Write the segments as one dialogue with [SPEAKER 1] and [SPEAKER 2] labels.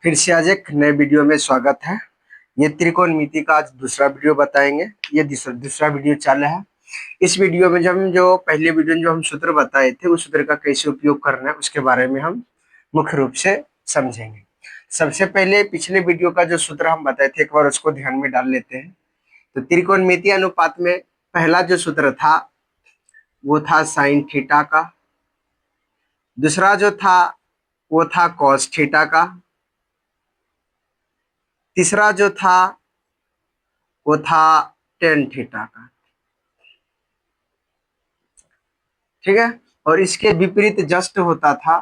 [SPEAKER 1] फिर से आज एक नए वीडियो में स्वागत है। ये त्रिकोणमिति का आज दूसरा वीडियो बताएंगे। ये दूसरा वीडियो चल रहा है। इस वीडियो में जब हम जो पहले वीडियो में जो हम सूत्र बताए थे उस सूत्र का कैसे उपयोग करना है उसके बारे में हम मुख्य रूप से समझेंगे। सबसे पहले पिछले वीडियो का जो सूत्र हम बताए थे एक बार उसको ध्यान में डाल लेते हैं। तो त्रिकोणमिति अनुपात में पहला जो सूत्र था वो था साइन थीटा का। दूसरा जो था वो था कॉस थीटा का। तीसरा जो था वो था टेन थीटा का। ठीक है। और इसके विपरीत जस्ट होता था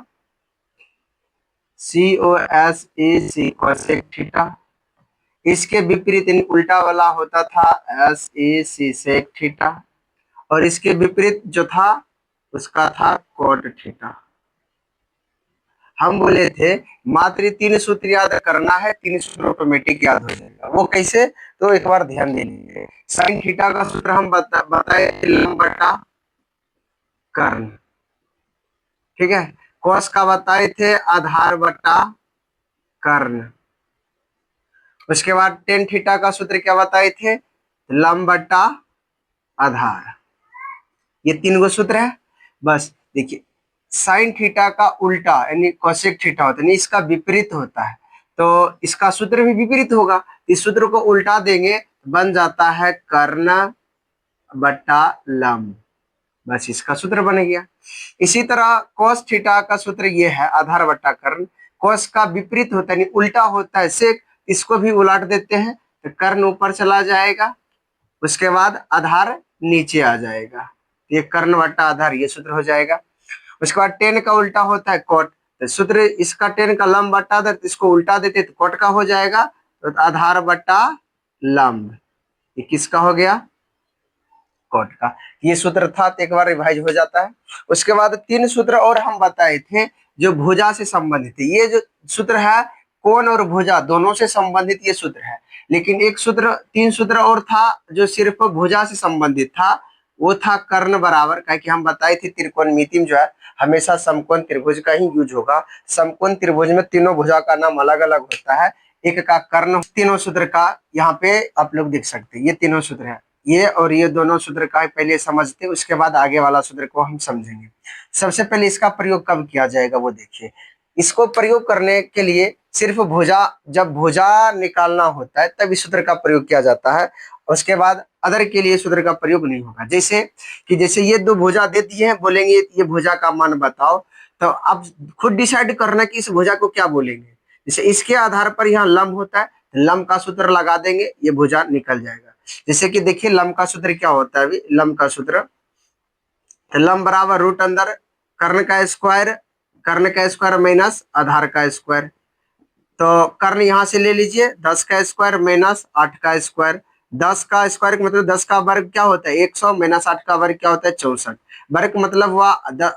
[SPEAKER 1] COSEC कोसेक थीटा। इसके विपरीत उल्टा वाला होता था SAC सेक थीटा। और इसके विपरीत जो था उसका था कॉट थीटा। हम बोले थे मात्र 3 सूत्र याद करना है, 3 सूत्र ऑटोमेटिक याद हो जाएगा। वो कैसे, तो एक बार ध्यान दे लीजिए। साइन थीटा का सूत्र हम बताए लंब बटा कर्ण। ठीक है। कॉस का बताए थे आधार बटा कर्ण। उसके बाद टेन थीटा का सूत्र क्या बताए थे, लंब बटा आधार। ये 3 गो सूत्र है। बस देखिए साइन थीटा का उल्टा यानी कोसेक थीटा होता है, इसका विपरीत होता है, तो इसका सूत्र भी विपरीत होगा। इस सूत्र को उल्टा देंगे बन जाता है कर्ण बटा लंब। बस इसका सूत्र बन गया। इसी तरह cos थीटा का सूत्र ये है आधार बटा कर्ण। cos का विपरीत होता है उल्टा होता है सेक, इसको भी उलट देते हैं तो कर्ण ऊपर चला जाएगा, उसके बाद आधार नीचे आ जाएगा। ये कर्ण बटा आधार ये सूत्र हो जाएगा। उसके बाद टेन का उल्टा होता है कॉट, तो सूत्र इसका टेन का लंब बटा आधार, इसको उल्टा देते तो कॉट का हो जाएगा, तो आधार बटा लंब। ये किसका हो गया, कॉट का। ये सूत्र था तो एक बार रिवाइज हो जाता है। उसके बाद 3 सूत्र और हम बताए थे जो भुजा से संबंधित है। ये जो सूत्र है कोण और भुजा दोनों से संबंधित ये सूत्र है। लेकिन एक सूत्र 3 सूत्र और था जो सिर्फ भुजा से संबंधित था, वो था कर्ण बराबर। कि हम बताए थे त्रिकोणमिति में जो है हमेशा समकोण त्रिभुज का ही यूज होगा। समकोण त्रिभुज में तीनों भुजा का नाम अलग अलग होता है, एक का कर्ण। तीनों सूत्र का यहाँ पे आप लोग देख सकते हैं, ये तीनों सूत्र है, ये और ये दोनों सूत्र का पहले समझते, उसके बाद आगे वाला सूत्र को हम समझेंगे। सबसे पहले इसका प्रयोग कब किया जाएगा वो देखिए। इसको प्रयोग करने के लिए सिर्फ भुजा, जब भुजा निकालना होता है तब इस सूत्र का प्रयोग किया जाता है। उसके बाद अदर के लिए सूत्र का प्रयोग नहीं होगा। जैसे ये 2 भुजा दे दिए हैं, बोलेंगे ये भुजा का मान बताओ, तो आप खुद डिसाइड करना कि इस भुजा को क्या बोलेंगे। जैसे इसके आधार पर यहाँ लंब होता है, लंब का सूत्र लगा देंगे, ये भुजा निकल जाएगा। जैसे कि देखिए लंब का सूत्र क्या होता है, अभी लंब का सूत्र, तो लंब बराबर रूट अंदर कर्ण का स्क्वायर माइनस आधार का स्क्वायर। तो कर्ण यहां से ले लीजिए 10 का स्क्वायर माइनस 8 का स्क्वायर। 10 का स्क्वायर मतलब 10 का वर्ग क्या होता है 100, माइनस 8 का वर्ग क्या होता है 64। वर्ग मतलब हुआ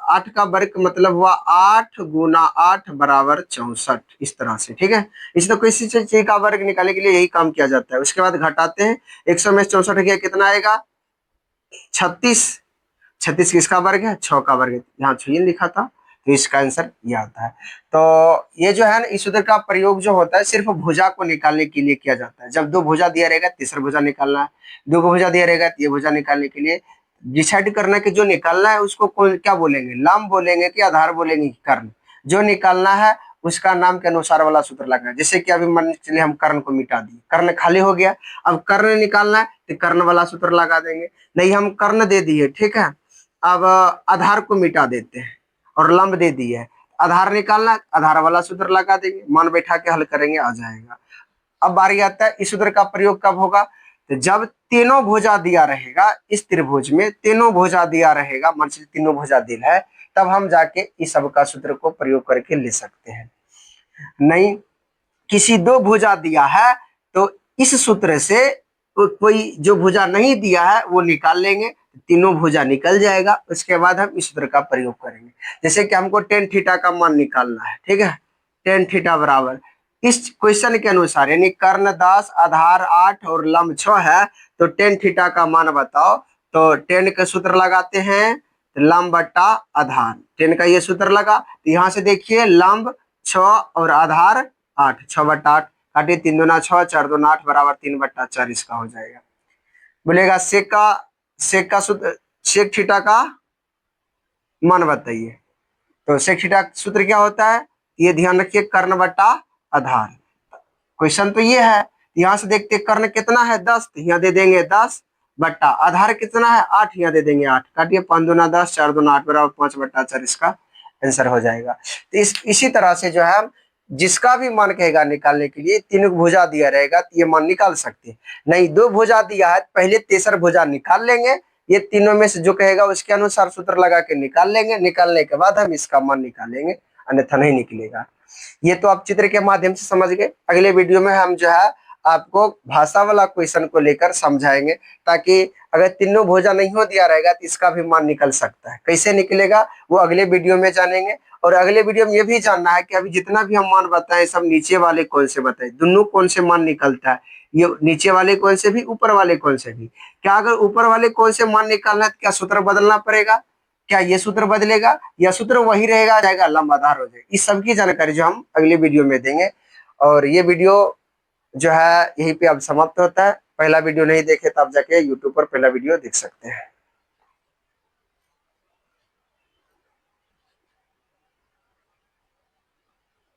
[SPEAKER 1] 8 का वर्ग मतलब हुआ 8 गुना 8 बराबर 64। इस तरह से, ठीक है। इस तरह किसी चीज का वर्ग निकालने के लिए यही काम किया जाता है। उसके बाद घटाते हैं, 100 में 64 गया कितना आएगा 36। 36 किसका वर्ग है 6 का वर्ग है, यहाँ 6 लिखा था, तो इसका आंसर ये आता है। तो ये जो है ना इस सूत्र का प्रयोग जो होता है सिर्फ भुजा को निकालने के लिए किया जाता है। जब 2 भुजा दिया रहेगा तीसरा भुजा निकालना है, 2 को भुजा दिया रहेगा ये भुजा निकालने के लिए डिसाइड करना कि जो निकालना है उसको क्या बोलेंगे, लंब बोलेंगे कि आधार बोलेंगे कि कर्ण। जो निकालना है उसका नाम के अनुसार वाला सूत्र लगना है। जैसे कि अभी मान चलिए हम कर्ण को मिटा दिए, कर्ण खाली हो गया, अब कर्ण निकालना है तो कर्ण वाला सूत्र लगा देंगे। नहीं हम कर्ण दे दिए, ठीक है, अब आधार को मिटा देते हैं और लंब दे दिए है, आधार निकालना आधार वाला सूत्र लगा देंगे, मान बैठा के हल करेंगे आ जाएगा। अब बारी आता है इस सूत्र का प्रयोग कब होगा, तो जब तीनों भुजा दिया रहेगा, इस त्रिभुज में तीनों भुजा दिया रहेगा, मान लीजिए तीनों भुजा दिल है, तब हम जाके इस सब का सूत्र को प्रयोग करके ले सकते हैं। नहीं किसी 2 भुजा दिया है तो इस सूत्र से कोई जो भुजा नहीं दिया है वो निकाल लेंगे, तीनों भुजा निकल जाएगा। उसके बाद हम इस सूत्र का प्रयोग करेंगे। जैसे कि हमको टेन थीटा का मान निकालना है, ठीक है, टेन थीटा बराबर इस क्वेश्चन के अनुसार यानी कर्ण 10 आधार 8 और लंब 6 है, तो टेन थीटा का मान बताओ। तो टेन का सूत्र लगाते हैं, लंब बटा आधार, टेन का ये सूत्र लगा, तो यहाँ से देखिए लंब 6 और आधार 8, 6/8 काटिए, 3 दूना 6, 4 दूना 8 बराबर 3/4 इसका हो जाएगा। बोलेगा सेक का सूत्र, सेक थीटा का मान बताइए। तो सेक थीटा का सूत्र क्या होता है, ये ध्यान रखिए, कर्ण बटा आधार। क्वेश्चन तो ये है, यहाँ से देखते कर्ण कितना है 10, तो यहाँ दे देंगे 10 बट्टा आधार कितना है 8, यहाँ दे देंगे 8, काटिए 5 दूना 10, 4 दूना 8 बराबर 5/4 इसका आंसर हो जाएगा। तो इसी तरह से जो है जिसका भी मान कहेगा निकालने के लिए, तीनों भुजा दिया रहेगा तो ये मान निकाल सकते हैं। नहीं, 2 भुजा दिया है, पहले तेसर भुजा निकाल लेंगे, ये तीनों में से जो कहेगा उसके अनुसार सूत्र लगा के निकाल लेंगे, निकालने के बाद हम इसका मान निकालेंगे, अन्यथा नहीं निकलेगा। ये तो आप चित्र के माध्यम से समझ गए। अगले वीडियो में हम जो है आपको भाषा वाला क्वेश्चन को लेकर समझाएंगे, ताकि अगर तीनों भुजा नहीं हो दिया रहेगा तो इसका भी मान निकल सकता है। कैसे निकलेगा वो अगले वीडियो में जानेंगे। और अगले वीडियो में ये भी जानना है कि अभी जितना भी हम मान बताए सब नीचे वाले कौन से बताए, दोनों कौन से मान निकलता है, ये नीचे वाले कौन से भी, ऊपर वाले कौन से भी। क्या अगर ऊपर वाले कौन से मान निकालना है तो क्या सूत्र बदलना पड़ेगा, क्या ये सूत्र बदलेगा या सूत्र वही रहेगा, जाएगा लंबाधार हो जाएगा। इस सब की जानकारी जो हम अगले वीडियो में देंगे। और ये वीडियो जो है यहीं पे अब समाप्त होता है। पहला वीडियो नहीं देखे तो आप जाके यूट्यूब पर पहला वीडियो देख सकते हैं।